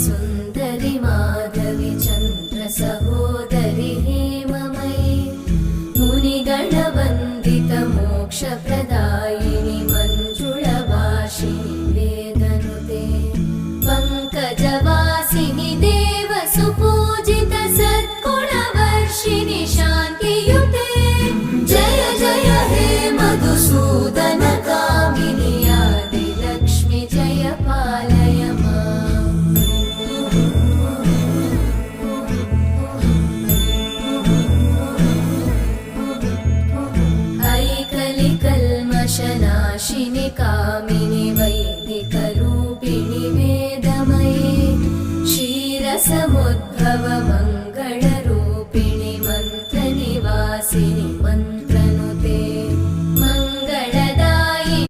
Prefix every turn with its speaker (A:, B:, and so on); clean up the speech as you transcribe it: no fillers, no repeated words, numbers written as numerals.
A: सुन्दरि माधवि चन्द्र सहोदरि हेममयि मुनिगणवन्दित मोक्षप्रदायिनि मञ्जुळभाषिणि वेदनुते पङ्कजवासिनि देव सुपूजित सद्गुणवर्षिणि शान्तियुते जय जय हे मधुसूदन कामिनि आदिलक्ष्मि जय पालय माम्। ऐकलिकल्मषनाशिनि कामिनि वैदिक